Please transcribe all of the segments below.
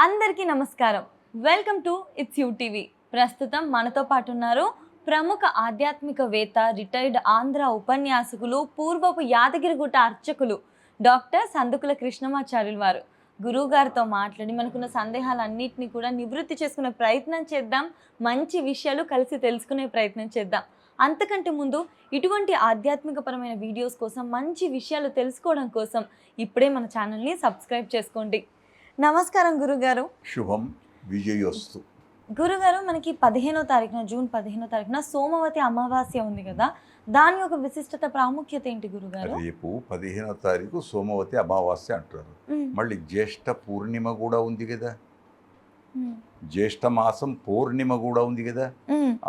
అందరికీ నమస్కారం. Welcome to it's you TV. ప్రస్తుతం మనతో పాటు ఉన్నారు ప్రముఖ ఆధ్యాత్మికవేత్త, రిటైర్డ్ ఆంధ్ర ఉపన్యాసకులు, పూర్వపు యాదగిరిగుట్ట అర్చకులు డాక్టర్ సందుకుల కృష్ణమాచార్యులు వారు. గురువు గారితో మాట్లాడి మనకున్న సందేహాలన్నింటినీ కూడా నివృత్తి చేసుకునే ప్రయత్నం చేద్దాం. మంచి విషయాలు కలిసి తెలుసుకునే ప్రయత్నం చేద్దాం. అంతకంటే ముందు ఇటువంటి ఆధ్యాత్మికపరమైన వీడియోస్ కోసం, మంచి విషయాలు తెలుసుకోవడం కోసం ఇప్పుడే మన ఛానల్ని సబ్స్క్రైబ్ చేసుకోండి. నమస్కారం గురుగారు. శుభం విజయోస్తు. గురుగారు, మనకి 15వ తారీఖున, జూన్ 15వ తారీఖున సోమవతి అమావాస్య ఉంది కదా, దాని యొక్క విశిష్టత, ప్రాముఖ్యత ఏంటి గురుగారు? రేపు 15వ తారీఖు సోమవతి అమావాస్య అంటారు. మళ్ళీ జ్యేష్ఠ పూర్ణిమ కూడా ఉంది కదా, జ్యేష్ఠ మాసం పూర్ణిమ కూడా ఉంది కదా.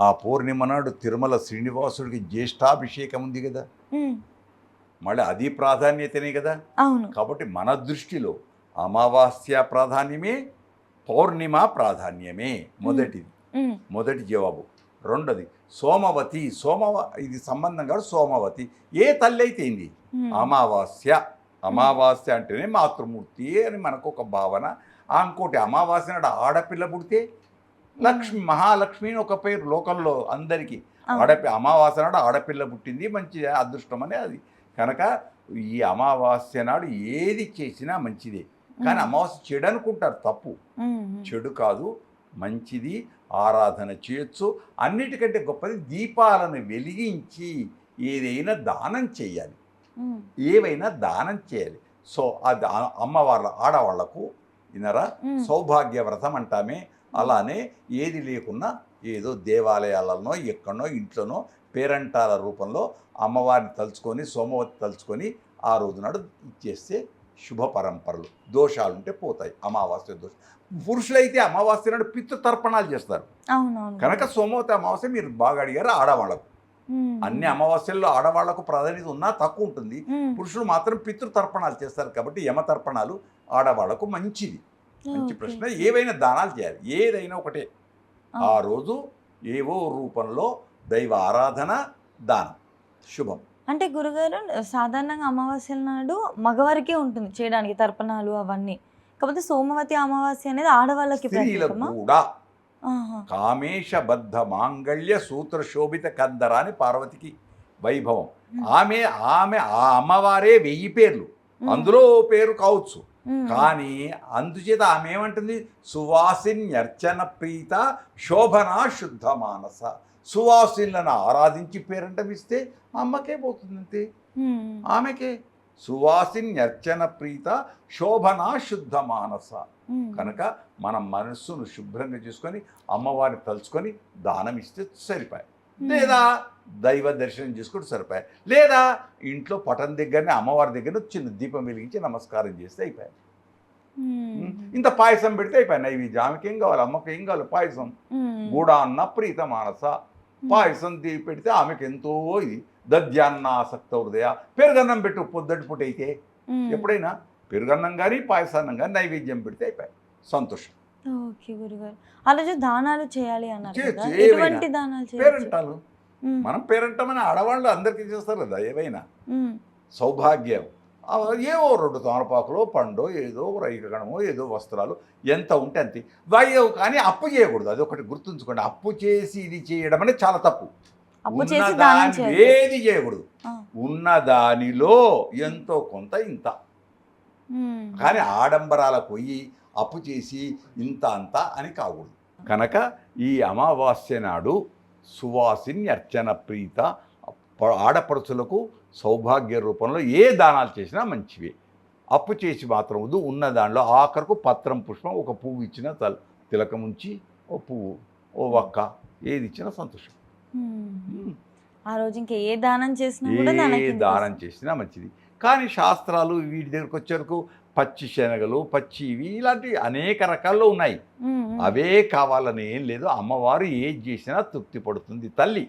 ఆ పూర్ణిమ నాడు తిరుమల శ్రీనివాసుడికి జ్యేష్ఠాభిషేకం ఉంది కదా, మళ్ళీ అది ప్రాధాన్యతనే కదా. అవును. కాబట్టి మన దృష్టిలో అమావాస్య ప్రాధాన్యమే, పౌర్ణిమ ప్రాధాన్యమే. మొదటి జవాబు. రెండోది సోమవతి. ఇది సంబంధం కాదు. సోమవతి ఏ తల్లి అయితే ఏంది, అమావాస్య అంటేనే మాతృమూర్తి అని మనకు ఒక భావన. ఇంకోటి అమావాస్య నాడు ఆడపిల్ల పుడితే లక్ష్మి, మహాలక్ష్మి అని ఒక పేరు లోకంలో అందరికీ. అమావాస్య నాడు ఆడపిల్ల పుట్టింది, మంచి అదృష్టం అని అది. కనుక ఈ అమావాస్య నాడు ఏది చేసినా మంచిదే. కానీ అమావాస్య చెడు అనుకుంటారు, తప్పు. చెడు కాదు, మంచిది. ఆరాధన చేయొచ్చు. అన్నిటికంటే గొప్పది దీపాలను వెలిగించి ఏదైనా దానం చేయాలి, ఏవైనా దానం చేయాలి. సో అది ఆడవాళ్లకు వినరా సౌభాగ్య వ్రతం అంటామే. అలానే ఏది లేకున్నా ఏదో దేవాలయాలనో ఎక్కడనో ఇంట్లోనో పేరంటాల రూపంలో అమ్మవారిని తలుచుకొని, సోమవతి తలుచుకొని ఆ రోజు నాడు ఇచ్చేస్తే శుభ పరంపరలు, దోషాలుంటే పోతాయి. అమావాస్య దోషం. పురుషులైతే అమావాస్య నాడు పితృతర్పణాలు చేస్తారు. కనుక సోమవతి అమావాస్య మీరు బాగా అడిగారు. ఆడవాళ్లకు అన్ని అమావాస్యల్లో ఆడవాళ్లకు ప్రాధాన్యత ఉన్నా తక్కువ ఉంటుంది. పురుషులు మాత్రం పితృతర్పణాలు చేస్తారు. కాబట్టి యమతర్పణాలు ఆడవాళ్లకు మంచిది. మంచి ప్రశ్న. ఏవైనా దానాలు చేయాలి, ఏదైనా ఒకటే. ఆ రోజు ఏవో రూపంలో దైవ ఆరాధన, దానం శుభం. అంటే గురుగారు, సాధారణంగా అమావాస్య నాడు మగవారికే ఉంటుంది చేయడానికి తర్పణాలు అవన్నీ. కాకపోతే సోమవతి అమావాస్య అనేది ఆడవాళ్ళకి కూడా. కామేశబద్ధ మాంగళ్య సూత్ర శోభిత కందర అని పార్వతికి వైభవం. ఆమె ఆ అమ్మవారే 1000 పేర్లు, అందులో పేరు కావచ్చు. కానీ అందుచేత ఆమె ఏమంటుంది, సువాసిన్యర్చన ప్రీత శోభనా శుద్ధ మానస. సువాసిన్లను ఆరాధించి పేరంటం ఇస్తే అమ్మకే పోతుంది, అంతే. ఆమెకే సువాసిన్యర్చన ప్రీత శోభనా శుద్ధ మానస. కనుక మనం మనస్సును శుభ్రంగా చేసుకొని అమ్మవారిని తలుచుకొని దానం ఇస్తే సరిపోయి, లేదా దైవ దర్శనం చేసుకుంటూ సరిపోయి, లేదా ఇంట్లో పటం దగ్గరనే అమ్మవారి దగ్గర చిన్న దీపం వెలిగించి నమస్కారం చేస్తే అయిపోయాయి. ఇంత పాయసం పెడితే అయిపోయి నైవేద్యం. ఆమెకి ఏం కావాలి, అమ్మకి ఏం కావాలి, పాయసం. గూడా అన్న ప్రీత మానస. పాయసం పెడితే ఆమెకి ఎంతో ఇది. దద్యాన్నాసక్త హృదయ. పెరుగన్నం పెట్టు పొద్దుటి పూట అయితే. ఎప్పుడైనా పెరుగన్నం కానీ పాయసాన్నం కానీ నైవేద్యం పెడితే అయిపోయి, సంతోషం. దానాలు చేయాలి అన్నారు. పేరంటాలు మనం పేరంటమని ఆడవాళ్ళు అందరికీ చేస్తారు కదా. ఏవైనా సౌభాగ్యం, ఏవో 2 తమలపాకులో పండో ఏదో రైకగణమో ఏదో వస్త్రాలు ఎంత ఉంటే అంతే. వాయవు కానీ అప్పు చేయకూడదు. అది ఒకటి గుర్తుంచుకోండి. అప్పు చేసి ఇది చేయడం అనేది చాలా తప్పు. ఏది చేయకూడదు. ఉన్న దానిలో ఎంతో కొంత ఇంత. కానీ ఆడంబరాలకు పోయి అప్పు చేసి ఇంత అంత అని కాకూడదు. కనుక ఈ అమావాస్య నాడు సువాసిని అర్చన ప్రీత ఆడపడుచులకు సౌభాగ్య రూపంలో ఏ దానాలు చేసినా మంచివి. అప్పు చేసి మాత్రం వద్దు. ఉన్న దానిలో ఆఖరకు పత్రం, పుష్పం, ఒక పువ్వు ఇచ్చినా తిలకం ఉంచి ఓ పువ్వు, ఓ వక్క, ఏది ఇచ్చినా సంతోషం. ఆ రోజు ఇంకా ఏ దానం చేసినా మంచిది. కానీ శాస్త్రాలు వీటి దగ్గరకు వచ్చేవరకు పచ్చి శనగలు, పచ్చి ఇవి ఇలాంటివి అనేక రకాల్లో ఉన్నాయి. అవే కావాలని ఏం లేదు. అమ్మవారు ఏది చేసినా తృప్తి పడుతుంది. తల్లి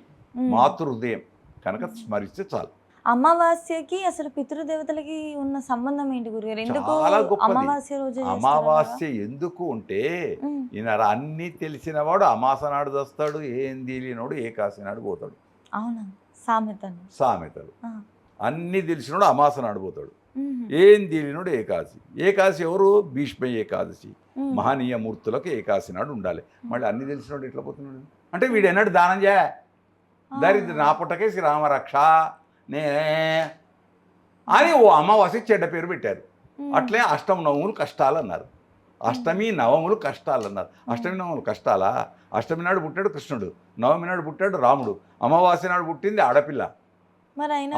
మాతృహృదయం కనుక స్మరిస్తే చాలు. అమావాస్యకి అసలు పితృదేవతలకి ఉన్న సంబంధం ఏంటి గురుగారు? ఎందుకు అమావాస్య రోజు? అమావాస్య ఎందుకు అంటే ఈయన అన్నీ తెలిసినవాడు అమాస నాడు వస్తాడు, ఏం తెలియనోడు ఏకాశి నాడు పోతాడు. అవునా? సామెతలు అన్నీ తెలిసినోడు అమాస నాడు పోతాడు. ఏం తెలియనుడు ఏకాదశి. ఏకాదశి ఎవరు? భీష్మ ఏకాదశి. మహనీయ మూర్తులకు ఏకాదశి నాడు ఉండాలి. మళ్ళీ అన్ని తెలిసినోడు ఎట్లా పోతున్నాడు అంటే వీడు ఎన్నడు దానం చేయ దరిద్ర నా పుట్టకే శ్రీరామరక్ష నే అని ఓ అమావాస్య చెడ్డ పేరు పెట్టారు. అట్లే అష్టమి నవములు కష్టాలు అన్నారు. అష్టమి నవములు కష్టాలు అన్నారు. అష్టమి నవములు కష్టాలా? అష్టమి నాడు పుట్టాడు కృష్ణుడు, నవమి నాడు పుట్టాడు రాముడు, అమావాస్య నాడు పుట్టింది ఆడపిల్ల,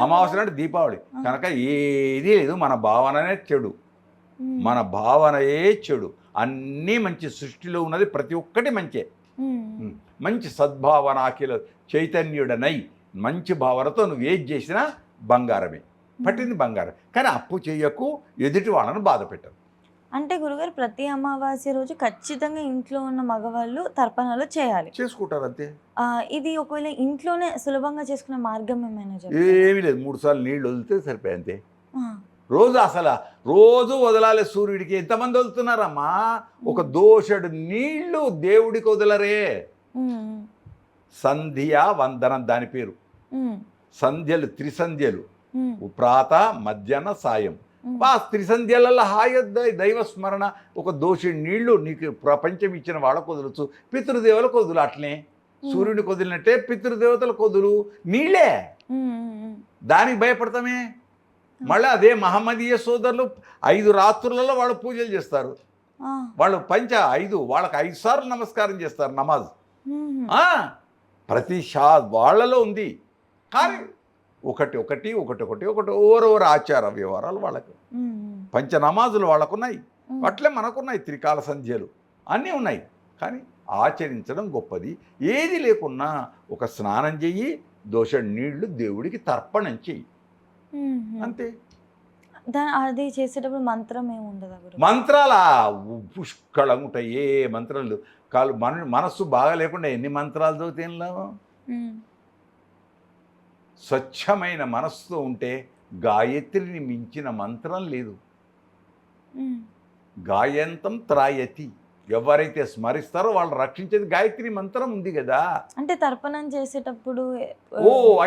అమావాస్య నాడు దీపావళి. కనుక ఏది లేదు, మన భావననే చెడు, మన భావనయే చెడు. అన్నీ మంచి, సృష్టిలో ఉన్నది ప్రతి ఒక్కటి మంచే. మంచి సద్భావన అఖిల చైతన్యుడనై మంచి భావనతో నువ్వు ఏది చేసినా బంగారమే, పట్టింది బంగారం. కానీ అప్పు చేయకు, ఎదుటి వాళ్ళను బాధ పెట్టరు. అంటే గురుగారు ప్రతి అమావాస్య రోజు ఖచ్చితంగా ఇంట్లో ఉన్న మగవాళ్ళు తర్పణాలు చేయాలి, చేసుకుంటారు అంతే. ఇది ఒకవేళ ఇంట్లోనే సులభంగా చేసుకునే మార్గం ఏమైనా ఏమీ లేదు, 3 సార్లు నీళ్ళు వదిలితే సరిపోయి అంతే. రోజు అసలు రోజు వదలాలి సూర్యుడికి. ఎంతమంది వదులుతున్నారమ్మా? ఒక దోషడు నీళ్లు దేవుడికి వదలరే. సంధ్య వందనం దాని పేరు. సంధ్యలు త్రిసంధ్యలు, ప్రాత మధ్యాహ్న సాయం. త్రిసంధ్యలలో హాయ దైవ స్మరణ. ఒక దోషుడి నీళ్లు నీకు ప్రపంచం ఇచ్చిన వాళ్ళకు వదలచ్చు, పితృదేవులకు వదులు. అట్లనే సూర్యుడికి వదిలినట్టే పితృదేవతలకు వదులు. నీళ్ళే, దానికి భయపడతామే. మళ్ళీ అదే మహమ్మదీయ సోదరులు 5 రాత్రులలో వాళ్ళు పూజలు చేస్తారు. వాళ్ళు 5 వాళ్ళకి 5 సార్లు నమస్కారం చేస్తారు, నమాజ్. ప్రతి వాళ్ళలో ఉంది. కానీ ఒకటి ఓరొరు ఆచార వ్యవహారాలు వాళ్ళకు, పంచ నమాజులు వాళ్ళకున్నాయి, అట్లే మనకున్నాయి, త్రికాల సంధ్యలు అన్నీ ఉన్నాయి. కానీ ఆచరించడం గొప్పది. ఏది లేకున్నా ఒక స్నానం చెయ్యి, దోష నీళ్లు దేవుడికి తర్పణం చెయ్యి, అంతే. అది చేసేటప్పుడు మంత్రం ఏముండదు? మంత్రాల పుష్కళంగా ఉంటాయి. ఏ మంత్రాలు కాలు మనస్సు బాగా లేకుండా ఎన్ని మంత్రాలు చదివితే ఏం లాభం? స్వచ్ఛమైన మనస్సుతో ఉంటే గాయత్రిని మించిన మంత్రం లేదు. గాయంతం త్రాయతి, ఎవరైతే స్మరిస్తారో వాళ్ళు రక్షించేది గాయత్రి మంత్రం ఉంది కదా. అంటే తర్పణం చేసేటప్పుడు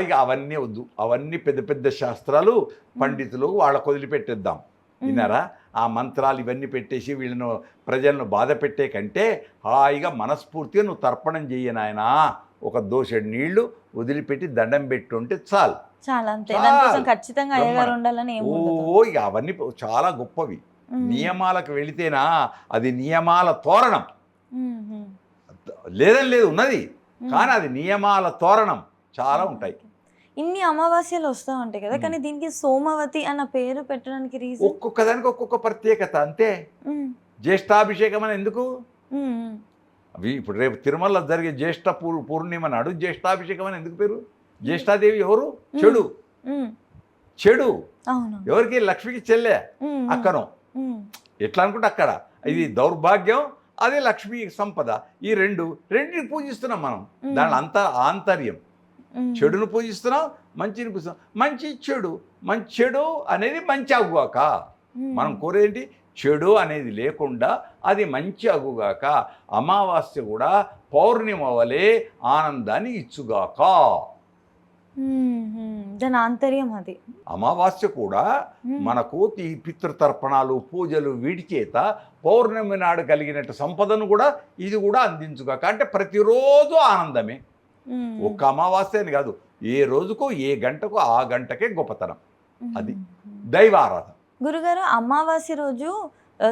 ఇక అవన్నీ వద్దు, అవన్నీ పెద్ద పెద్ద శాస్త్రాలు, పండితులు వాళ్ళకు వదిలిపెట్టేద్దాం. విన్నారా? ఆ మంత్రాలు ఇవన్నీ పెట్టేసి వీళ్ళను ప్రజలను బాధ పెట్టే కంటే హాయిగా మనస్ఫూర్తిగా నువ్వు తర్పణం చెయ్యనాయనా, ఒక దోషడి నీళ్లు వదిలిపెట్టి దండం పెట్టుంటే చాలు. ఇక అవన్నీ చాలా గొప్పవి. నియమాలకు వెళితేనా అది నియమాల తోరణం. లేదని లేదు, ఉన్నది, కానీ అది నియమాల తోరణం. చాలా ఉంటాయి. ఇన్ని అమావాస్యలు వస్తూ ఉంటాయి కదా, కానీ దీనికి సోమవతి అన్న పేరు పెట్టడానికి రీజన్? ఒక్కొక్క దానికి ఒక్కొక్క ప్రత్యేకత అంతే. జ్యేష్ఠాభిషేకం అని ఎందుకు? అవి ఇప్పుడు రేపు తిరుమలలో జరిగే జ్యేష్ఠ పూర్ణిమ నాడు జ్యేష్ఠాభిషేకం అని ఎందుకు పేరు? జ్యేష్ఠాదేవి ఎవరు? చెడు. చెడు ఎవరికి? లక్ష్మికి చెల్లె, అక్కను. ఎట్లా అనుకుంటే అక్కడ ఇది దౌర్భాగ్యం, అదే లక్ష్మీ సంపద. ఈ రెండింటిని పూజిస్తున్నాం మనం. దాని ఆంతర్యం. చెడును పూజిస్తున్నాం, మంచిని పూజిస్తున్నాం. మంచి చెడు అనేది మంచి అగుగాక. మనం కోరేంటి? చెడు అనేది లేకుండా అది మంచి అగుగాక. అమావాస్య కూడా పౌర్ణిమ వలె ఆనందాన్ని ఇచ్చుగాక. దాని ఆంతర్యం అది. అమావాస్య కూడా మనకు ఈ పితృతర్పణాలు, పూజలు వీటి చేత పౌర్ణమి నాడు కలిగినట్టు సంపదను కూడా ఇది కూడా అందించుగాక. అంటే ప్రతిరోజు ఆనందమే. ఒక్క అమావాస్య అని కాదు, ఏ రోజుకు ఏ గంటకు ఆ గంటకే గొప్పతనం. అది దైవ ఆరాధన. గురుగారు, అమావాస్య రోజు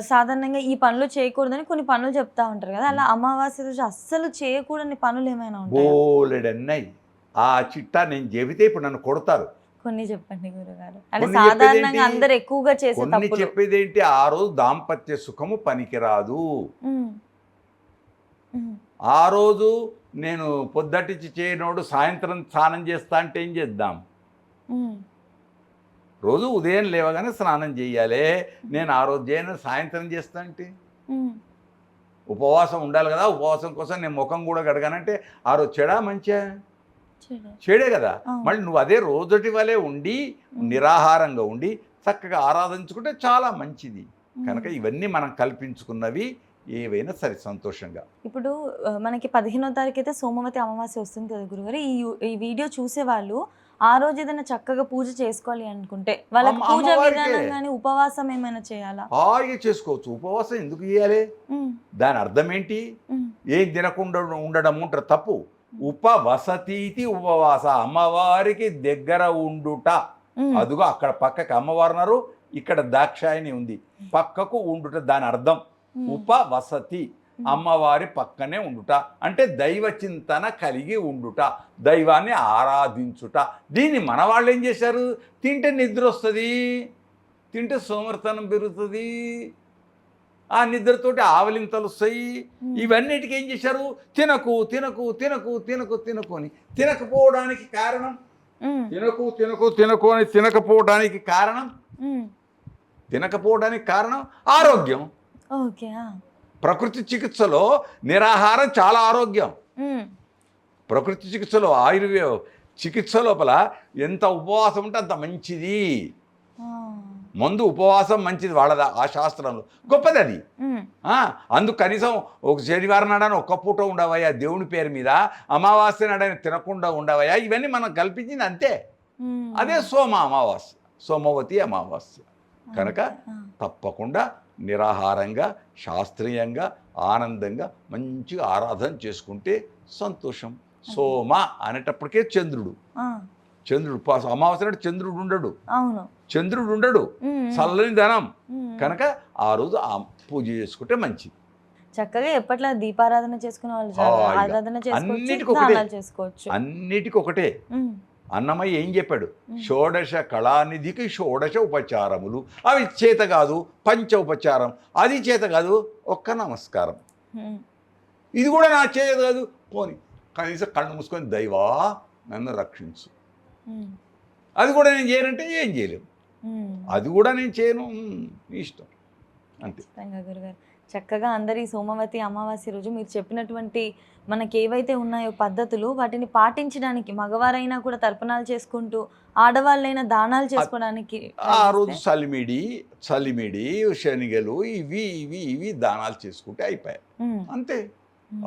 సాధారణంగా ఈ పనులు చేయకూడదని కొన్ని పనులు చెప్తా ఉంటారు కదా, అలా అమావాస్య రోజు అస్సలు చేయకూడని పనులు ఏమైనా ఉంటాయి? బోలెడన్నాయి. ఆ చిట్టా నేను చెబితే ఇప్పుడు నన్ను కొడతారు. కొన్ని చెప్పండి గురుగారు. అంటే సాధారణంగా అందరు ఎక్కువగా చేసే తప్పులు. చెప్పేది ఏంటి? ఆ రోజు దాంపత్య సుఖము పనికిరాదు. ఆ రోజు నేను పొద్దటిచ్చి చేయనోడు సాయంత్రం స్నానం చేస్తా అంటే ఏం చేద్దాం? రోజు ఉదయం లేవగానే స్నానం చేయాలి. నేను ఆ రోజు చేయను, సాయంత్రం చేస్తా అంటే ఉపవాసం ఉండాలి కదా. ఉపవాసం కోసం నేను ముఖం కూడా కడగానంటే ఆ రోజు చెడా మంచిగా? చెడే కదా. మళ్ళీ నువ్వు అదే రోజటి వలె ఉండి నిరాహారంగా ఉండి చక్కగా ఆరాధించుకుంటే చాలా మంచిది. కనుక ఇవన్నీ మనం కల్పించుకున్నవి, ఏవైనా సరే సంతోషంగా. ఇప్పుడు మనకి 15వ తారీఖు అయితే సోమవతి అమావాస్య వస్తుంది కదా గురుగారు. ఈ వీడియో చూసేవాళ్ళు ఆ రోజు ఏదైనా చక్కగా పూజ చేసుకోవాలి అనుకుంటే వాళ్ళకి పూజ విధానం కానీ ఉపవాసం ఏమైనా చేయాలా? హాయిగా చేసుకోవచ్చు. ఉపవాసం ఎందుకు చేయాలి? దాని అర్థం ఏంటి? ఏం తినకుండా ఉండడం ఉంటారు తప్పు. ఉపవసతీతి ఉపవాస, అమ్మవారికి దగ్గర ఉండుట. అదుగో అక్కడ పక్కకి అమ్మవారున్నారు, ఇక్కడ దాక్షాయణి ఉంది, పక్కకు ఉండుట దాని అర్థం. ఉపవసతి, అమ్మవారి పక్కనే ఉండుట అంటే దైవ చింతన కలిగి ఉండుట, దైవాన్ని ఆరాధించుట. దీన్ని మన వాళ్ళు ఏం చేశారు? తింటే నిద్ర వస్తుంది, తింటే సోమర్తనం పెరుగుతుంది, ఆ నిద్రతోటి ఆవలింతలు వస్తాయి. ఇవన్నిటికీ ఏం చేశారు? తినకు తినకు తినకు తినకు తినకు అని. తినకపోవడానికి కారణం తినకు తినకు తినకు అని తినకపోవడానికి కారణం ఆరోగ్యం. ఓకే. ప్రకృతి చికిత్సలో నిరాహారం చాలా ఆరోగ్యం. ప్రకృతి చికిత్సలో ఆయుర్వేద చికిత్స లోపల ఎంత ఉపవాసం ఉంటే అంత మంచిది. ముందు ఉపవాసం మంచిది వాళ్ళ ఆ శాస్త్రంలో, గొప్పది అది. అందుకు కనీసం ఒక శనివారం నాడని ఒక్క పూట ఉండవయ్యా దేవుని పేరు మీద, అమావాస్య నాడని తినకుండా ఉండవయ్యా, ఇవన్నీ మనం కల్పించింది అంతే. అదే అమావాస్య, సోమవతి అమావాస్య. కనుక తప్పకుండా నిరాహారంగా శాస్త్రీయంగా ఆనందంగా మంచిగా ఆరాధన చేసుకుంటే సంతోషం. సోమ అనేటప్పటికే చంద్రుడు అమావాస్య నాడు చంద్రుడు ఉండడు, చల్లని ధనం. కనుక ఆ రోజు ఆ పూజ చేసుకుంటే మంచిది. చక్కగా ఎప్పట్లా దీపారాధన చేసుకునే వాళ్ళు ఆరాధన చేసుకోవచ్చు. అన్నిటికీ ఒకటే. అన్నమయ్య ఏం చెప్పాడు? షోడశ కళానిధికి షోడశ ఉపచారములు. అవి చేత కాదు, పంచ ఉపచారం. అది చేత కాదు, ఒక్క నమస్కారం. ఇది కూడా నా చేత కాదు, పోని కనీసం కళ్ళు మూసుకొని దైవా నన్ను రక్షించు. అది కూడా నేను చేయనంటే ఏం చేయలేము. అది కూడా నేను చేయను, ఇష్టం అంతే. గురుగారు చక్కగా అందరి సోమవతి అమావాస్య రోజు మీరు చెప్పినటువంటి మనకి ఏవైతే ఉన్నాయో పద్ధతులు, వాటిని పాటించడానికి మగవారైనా కూడా తర్పణాలు చేసుకుంటూ, ఆడవాళ్ళైనా దానాలు చేసుకోవడానికి ఆ రోజు చలిమిడి శనిగలు ఇవి దానాలు చేసుకుంటే అయిపోయాయి అంతే.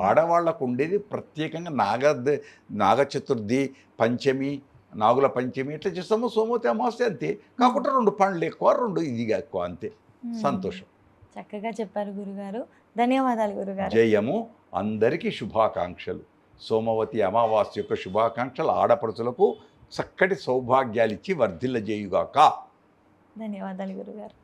ఆడవాళ్ళకు ఉండేది ప్రత్యేకంగా నాగ చతుర్థి, పంచమి, నాగుల పంచమి ఇట్లా చేస్తాము, సోమవతి అమావాస్య అంతే. కాకుండా 2 పండ్లు ఎక్కువ, 2 ఇదిగా ఎక్కువ అంతే. సంతోషం. చక్కగా చెప్పారు గురుగారు. ధన్యవాదాలు గురుగారు. జయము. అందరికీ శుభాకాంక్షలు. సోమవతి అమావాస్య యొక్క శుభాకాంక్షలు. ఆడపడుచులకు చక్కటి సౌభాగ్యాలు ఇచ్చి వర్ధిల్లజేయుగాక. ధన్యవాదాలు గురుగారు.